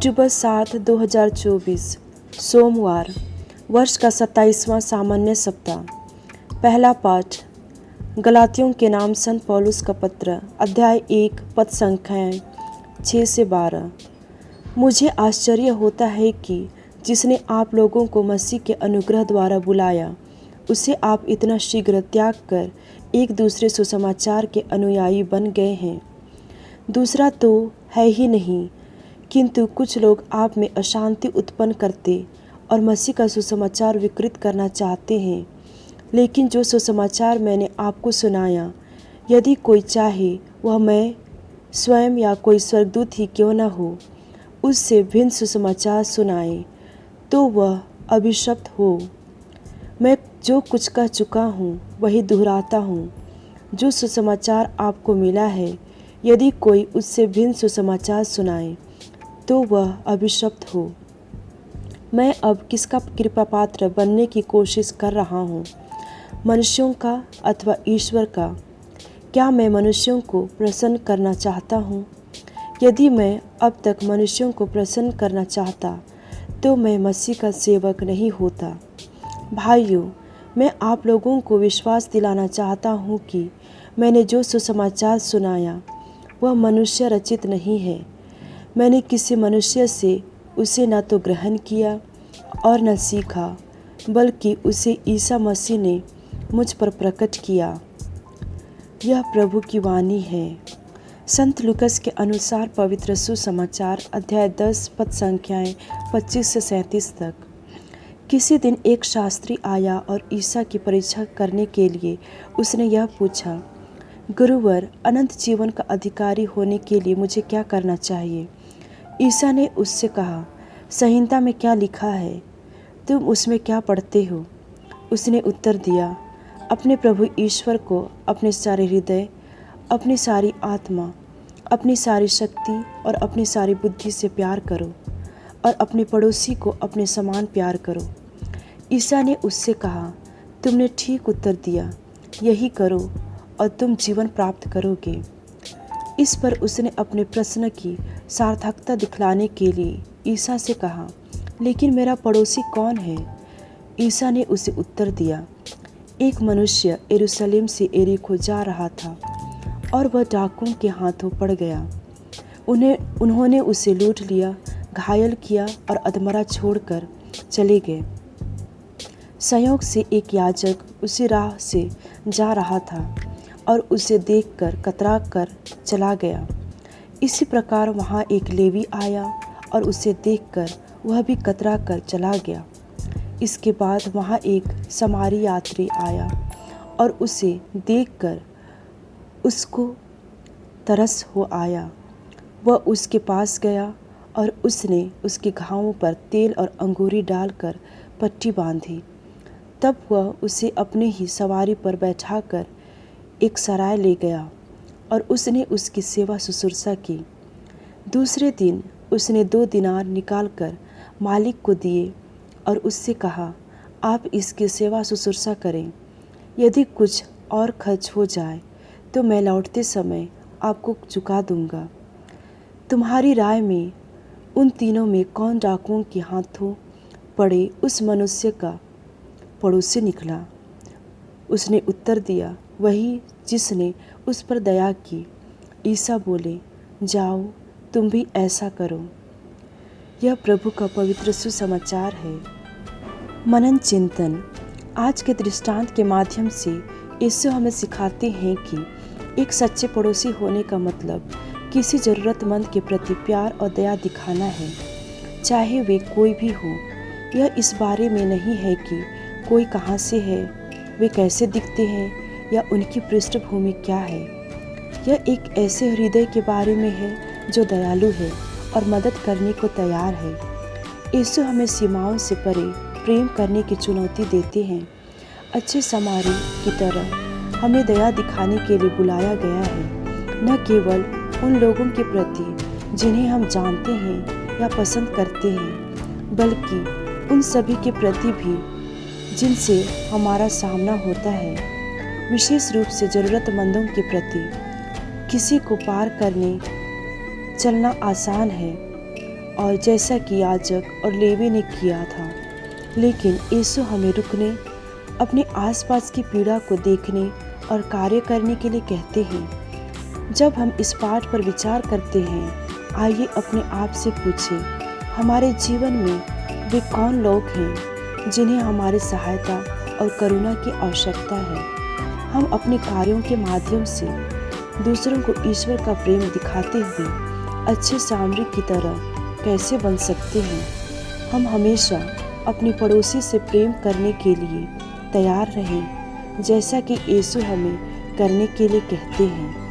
अक्टूबर 7, 2024 सोमवार, वर्ष का 27वां सामान्य सप्ताह। पहला पाठ गलातियों के नाम संत पौलुस का पत्र, अध्याय 1, पद संख्याएँ 6 से 12। मुझे आश्चर्य होता है कि जिसने आप लोगों को मसीह के अनुग्रह द्वारा बुलाया, उसे आप इतना शीघ्र त्याग कर एक दूसरे सुसमाचार के अनुयायी बन गए हैं। दूसरा तो है ही नहीं, किंतु कुछ लोग आप में अशांति उत्पन्न करते और मसीह का सुसमाचार विकृत करना चाहते हैं। लेकिन जो सुसमाचार मैंने आपको सुनाया, यदि कोई चाहे वह मैं स्वयं या कोई स्वर्गदूत ही क्यों न हो, उससे भिन्न सुसमाचार सुनाए, तो वह अभिशप्त हो। मैं जो कुछ कह चुका हूँ वही दोहराता हूँ। जो सुसमाचार आपको मिला है, यदि कोई उससे भिन्न सुसमाचार सुनाए, तो वह अभिशप्त हो। मैं अब किसका कृपापात्र बनने की कोशिश कर रहा हूँ, मनुष्यों का अथवा ईश्वर का? क्या मैं मनुष्यों को प्रसन्न करना चाहता हूँ? यदि मैं अब तक मनुष्यों को प्रसन्न करना चाहता, तो मैं मसीह का सेवक नहीं होता। भाइयों, मैं आप लोगों को विश्वास दिलाना चाहता हूँ कि मैंने जो सुसमाचार सुनाया वह मनुष्य रचित नहीं है। मैंने किसी मनुष्य से उसे न तो ग्रहण किया और न सीखा, बल्कि उसे ईसा मसीह ने मुझ पर प्रकट किया। यह प्रभु की वाणी है। संत लूकस के अनुसार पवित्र सुसमाचार, अध्याय 10, पद संख्याएँ 25 से 37 तक। किसी दिन एक शास्त्री आया और ईसा की परीक्षा करने के लिए उसने यह पूछा, गुरुवर, अनंत जीवन का अधिकारी होने के लिए मुझे क्या करना चाहिए? ईसा ने उससे कहा, संहिता में क्या लिखा है, तुम उसमें क्या पढ़ते हो? उसने उत्तर दिया, अपने प्रभु ईश्वर को अपने सारे हृदय, अपनी सारी आत्मा, अपनी सारी शक्ति और अपनी सारी बुद्धि से प्यार करो, और अपने पड़ोसी को अपने समान प्यार करो। ईसा ने उससे कहा, तुमने ठीक उत्तर दिया, यही करो और तुम जीवन प्राप्त करोगे। इस पर उसने अपने प्रश्न की सार्थकता दिखलाने के लिए ईसा से कहा, लेकिन मेरा पड़ोसी कौन है? ईसा ने उसे उत्तर दिया, एक मनुष्य यरूशलेम से यरीको जा रहा था और वह डाकुओं के हाथों पड़ गया। उन्होंने उसे लूट लिया, घायल किया और अधमरा छोड़कर चले गए। संयोग से एक याजक उसी राह से जा रहा था और उसे देखकर कतरा कर चला गया। इसी प्रकार वहाँ एक लेवी आया और उसे देखकर वह भी कतरा कर चला गया। इसके बाद वहाँ एक समारी यात्री आया और उसे देखकर उसको तरस हो आया। वह उसके पास गया और उसने उसके घावों पर तेल और अंगूरी डालकर पट्टी बांधी। तब वह उसे अपने ही सवारी पर बैठाकर एक सराय ले गया और उसने उसकी सेवा शुश्रूषा की। दूसरे दिन उसने 2 दिनार निकालकर मालिक को दिए और उससे कहा, आप इसकी सेवा शुश्रूषा करें। यदि कुछ और खर्च हो जाए तो मैं लौटते समय आपको चुका दूंगा। तुम्हारी राय में उन तीनों में कौन डाकुओं के हाथों पड़े उस मनुष्य का पड़ोसी निकला? उसने उत्तर दिया, वही जिसने उस पर दया की। ईसा बोले, जाओ तुम भी ऐसा करो। यह प्रभु का पवित्र सुसमाचार है। मनन चिंतन। आज के दृष्टांत के माध्यम से यीशु हमें सिखाते हैं कि एक सच्चे पड़ोसी होने का मतलब किसी ज़रूरतमंद के प्रति प्यार और दया दिखाना है, चाहे वे कोई भी हो। यह इस बारे में नहीं है कि कोई कहाँ से है, वे कैसे दिखते हैं या उनकी पृष्ठभूमि क्या है। यह एक ऐसे हृदय के बारे में है जो दयालु है और मदद करने को तैयार है। यीशु हमें सीमाओं से परे प्रेम करने की चुनौती देते हैं। अच्छे समारी की तरह हमें दया दिखाने के लिए बुलाया गया है, न केवल उन लोगों के प्रति जिन्हें हम जानते हैं या पसंद करते हैं, बल्कि उन सभी के प्रति भी जिनसे हमारा सामना होता है। विशेष रूप से ज़रूरतमंदों के प्रति। किसी को पार करने चलना आसान है, और जैसा कि याजक और लेवी ने किया था। लेकिन यीशु हमें रुकने, अपने आसपास की पीड़ा को देखने और कार्य करने के लिए कहते हैं। जब हम इस पाठ पर विचार करते हैं, आइए अपने आप से पूछें, हमारे जीवन में वे कौन लोग हैं जिन्हें हमारी सहायता और करुणा की आवश्यकता है। हम अपने कार्यों के माध्यम से दूसरों को ईश्वर का प्रेम दिखाते हुए अच्छे सामरिक की तरह कैसे बन सकते हैं। हम हमेशा अपने पड़ोसी से प्रेम करने के लिए तैयार रहें, जैसा कि यीशु हमें करने के लिए कहते हैं।